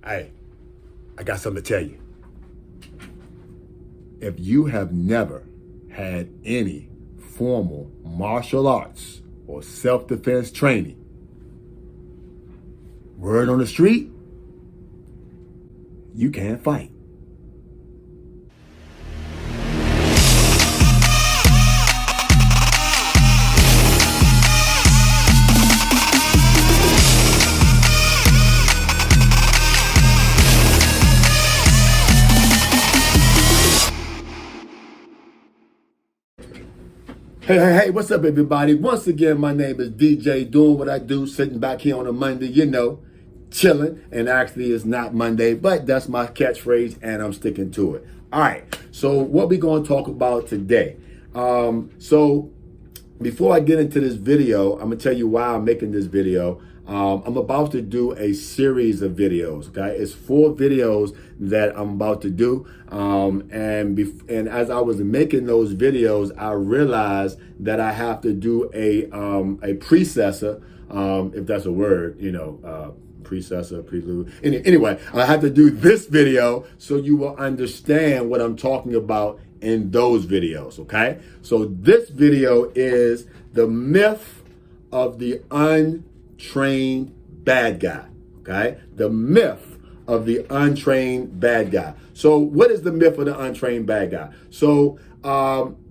Hey, I got something to tell you. If you have never had any formal martial arts or self-defense training, word on the street, you can't fight. Hey, what's up, everybody? Once again, my name is DJ, doing what I do, sitting back here on a Monday, chilling. And actually, it's not Monday, but that's my catchphrase, and I'm sticking to it. All right, so what we going to talk about today? So before I get into this video, I'm going to tell you why I'm making this video. I'm about to do a series of videos, okay? It's 4 videos that I'm about to do. And as I was making those videos, I realized that I have to do a precessor, if that's a word, precessor, prelude. Anyway, I have to do this video so you will understand what I'm talking about in those videos, okay? So this video is the myth of the untrained bad guy, okay? The myth of the untrained bad guy. So what is the myth of the untrained bad guy? So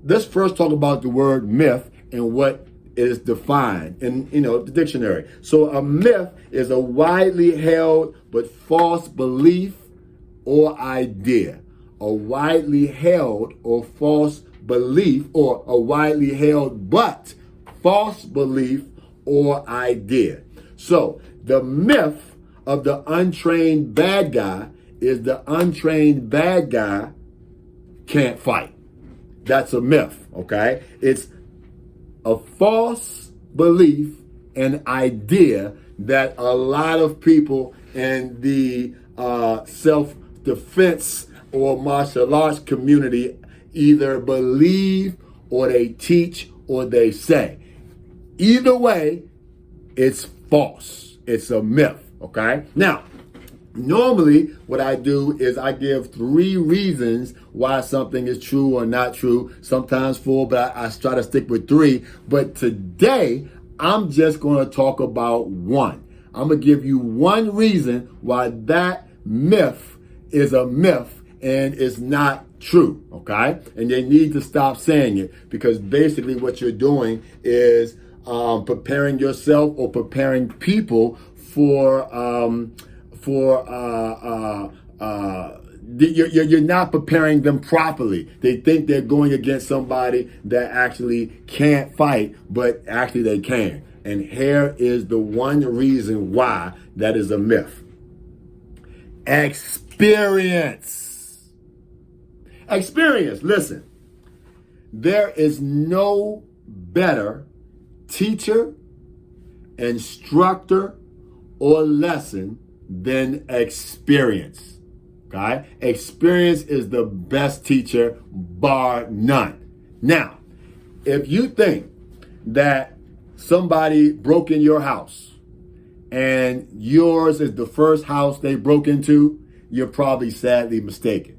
let's first talk about the word myth and what is defined in the dictionary. So a myth is a widely held but false belief or idea. A widely held or false belief, or a widely held but false belief or idea. So the myth of the untrained bad guy is the untrained bad guy can't fight. That's a myth, okay? It's a false belief and idea that a lot of people in the self-defense or martial arts community either believe or they teach or they say. Either way, it's false. It's a myth, okay? Now, normally what I do is I give 3 reasons why something is true or not true, sometimes 4, but I try to stick with 3. But today, I'm just going to talk about 1. I'm going to give you 1 reason why that myth is a myth and it's not true, okay? And they need to stop saying it, because basically what you're doing is preparing yourself or preparing people for you're not preparing them properly. They think they're going against somebody that actually can't fight, but actually they can. And here is the 1 reason why that is a myth. Experience. Listen, there is no better teacher, instructor, or lesson than experience, okay? Experience is the best teacher, bar none. Now, if you think that somebody broke in your house and yours is the first house they broke into, you're probably sadly mistaken.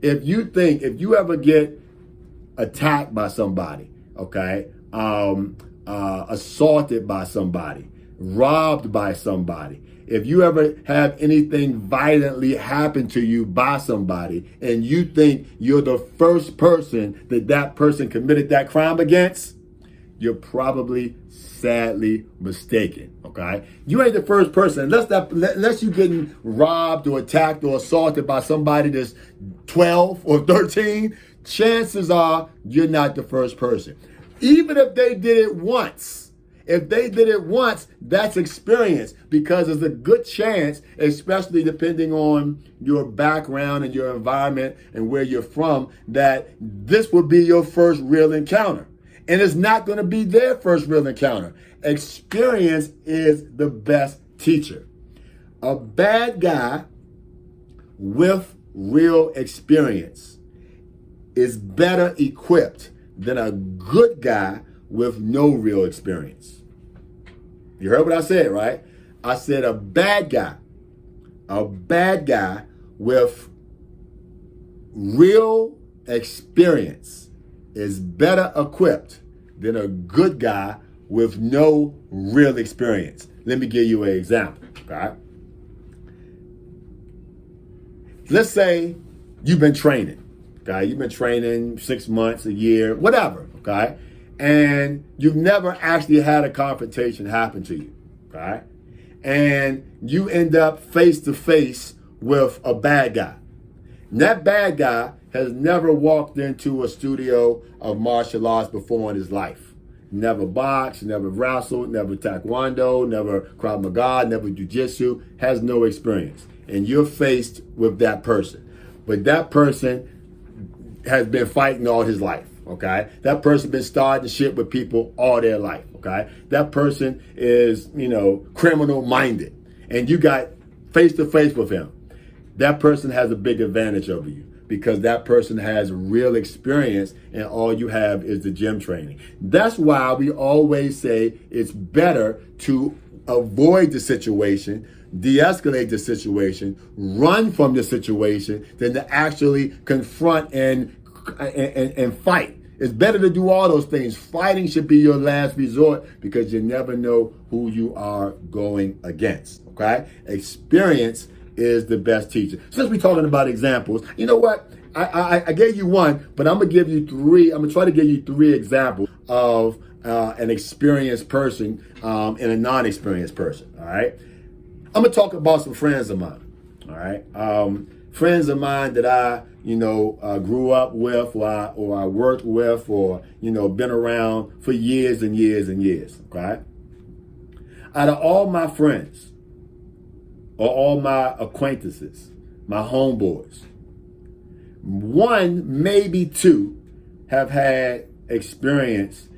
If you ever get attacked by somebody, okay, assaulted by somebody, robbed by somebody, if you ever have anything violently happen to you by somebody and you think you're the first person that person committed that crime against, you're probably sadly mistaken, okay? You ain't the first person. Unless you're getting robbed or attacked or assaulted by somebody that's 12 or 13, chances are you're not the first person. Even if they did it once, that's experience, because there's a good chance, especially depending on your background and your environment and where you're from, that this will be your first real encounter. And it's not going to be their first real encounter. Experience is the best teacher. A bad guy with real experience is better equipped than a good guy with no real experience. You heard what I said, right? I said a bad guy A bad guy with real experience is better equipped than a good guy with no real experience. Let me give you an example, okay? Let's say you've been training, okay? You've been training 6 months, a year, whatever, okay? And you've never actually had a confrontation happen to you, okay? And you end up face to face with a bad guy. And that bad guy has never walked into a studio of martial arts before in his life. Never boxed, never wrestled, never taekwondo, never Krav Maga, never jiu-jitsu, has no experience. And you're faced with that person. But that person has been fighting all his life, okay? That person been starting shit with people all their life, okay? That person is, criminal minded. And you got face to face with him. That person has a big advantage over you because that person has real experience and all you have is the gym training. That's why we always say it's better to avoid the situation, de-escalate the situation, run from the situation than to actually confront and fight. It's better to do all those things. Fighting should be your last resort because you never know who you are going against, okay? Experience is the best teacher. Since we're talking about examples, you know what? I gave you one, but I'm gonna give you three. I'm gonna try to give you three examples of an experienced person and a non-experienced person. All right. I'm gonna talk about some friends of mine. All right. Friends of mine that I, grew up with, or I worked with, or been around for years and years and years. Okay. Out of all my friends, or all my acquaintances, my homeboys, one, maybe two, have had experience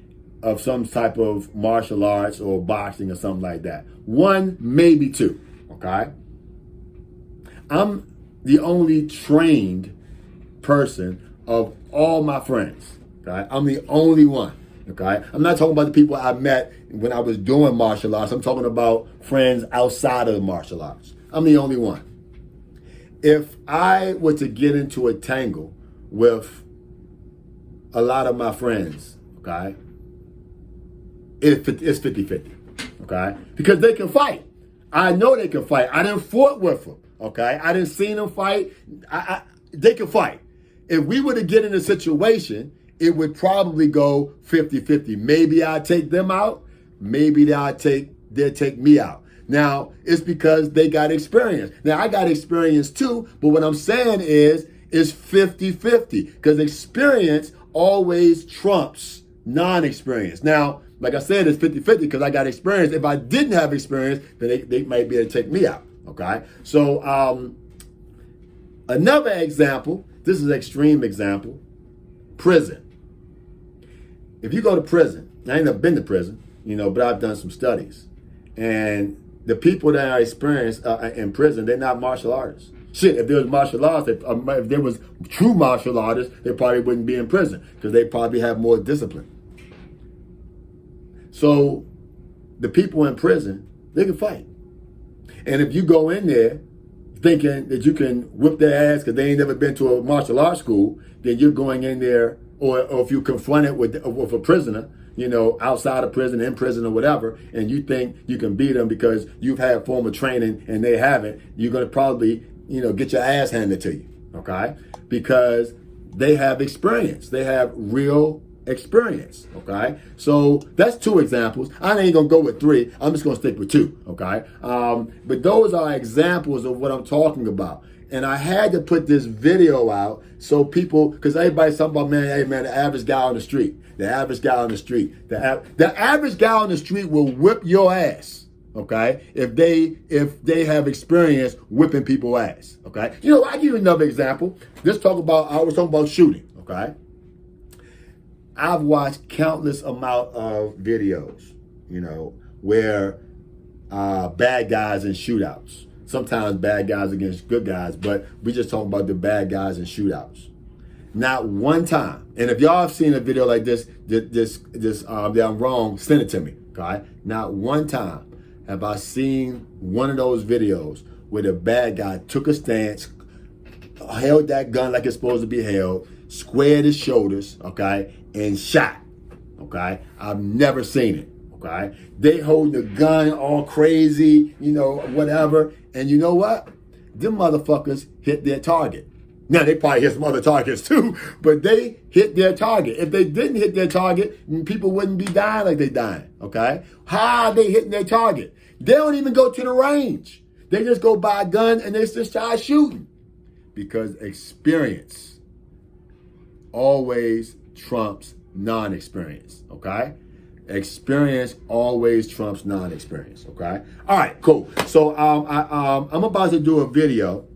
of some type of martial arts or boxing or something like that. One, maybe two, okay? I'm the only trained person of all my friends, okay? I'm the only one, okay? I'm not talking about the people I met when I was doing martial arts. I'm talking about friends outside of the martial arts. I'm the only one. If I were to get into a tangle with a lot of my friends, okay, it's 50-50, okay? Because they can fight. I know they can fight. I didn't fought with them, okay? I didn't see them fight. They can fight. If we were to get in a situation, it would probably go 50-50. Maybe I'd take them out. Maybe they'll take me out. Now, it's because they got experience. Now, I got experience too, but what I'm saying is it's 50-50 because experience always trumps non-experience. Now, like I said, it's 50-50 because I got experience. If I didn't have experience, then they might be able to take me out, okay? So, another example, this is an extreme example, prison. If you go to prison, I ain't never been to prison, but I've done some studies. And the people that are experienced in prison, they're not martial artists. Shit, if there was martial arts, if there was true martial artists, they probably wouldn't be in prison because they probably have more discipline. So the people in prison, they can fight. And if you go in there thinking that you can whip their ass because they ain't never been to a martial arts school, then you're going in there, or if you confront it with a prisoner, outside of prison, in prison or whatever, and you think you can beat them because you've had formal training and they haven't, you're going to probably, get your ass handed to you, okay? Because they have experience. They have real experience, okay? So that's two examples. I ain't going to go with three. I'm just going to stick with two, okay? But those are examples of what I'm talking about. And I had to put this video out so people, because everybody's talking about, the average guy on the street. The average guy on the street. The average guy on the street will whip your ass, okay? If they have experience whipping people's ass, okay? I give you another example. I was talking about shooting, okay? I've watched countless amount of videos, where bad guys in shootouts. Sometimes bad guys against good guys, but we just talking about the bad guys in shootouts. Not one time, and if y'all have seen a video like this that I'm wrong, send it to me, okay? Not one time have I seen one of those videos where the bad guy took a stance, held that gun like it's supposed to be held, squared his shoulders, okay, and shot, okay? I've never seen it, okay? They hold the gun all crazy, you know, whatever, and you know what? Them motherfuckers hit their target. Now, they probably hit some other targets too, but they hit their target. If they didn't hit their target, people wouldn't be dying like they dying, okay? How are they hitting their target? They don't even go to the range. They just go buy a gun and they just start shooting. Because experience always trumps non-experience, okay? Experience always trumps non-experience, okay? All right, cool. So I'm about to do a video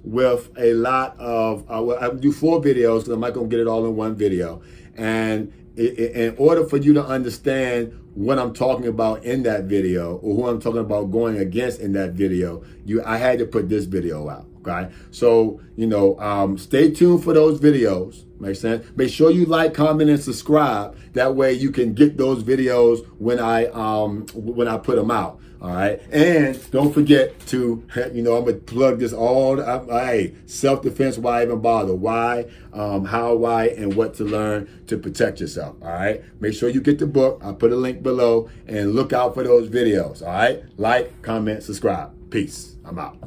with a lot of, I do 4 videos because I'm not going to get it all in one video. And in order for you to understand what I'm talking about in that video or who I'm talking about going against in that video, I had to put this video out, okay? So, you know, stay tuned for those videos. Make sense? Make sure you like, comment, and subscribe. That way you can get those videos when I put them out. All right. And don't forget to, you know, I'm going to plug this all. Hey, self-defense, why even bother? Why, how, why, and what to learn to protect yourself. All right. Make sure you get the book. I'll put a link below and look out for those videos. All right. Like, comment, subscribe. Peace. I'm out.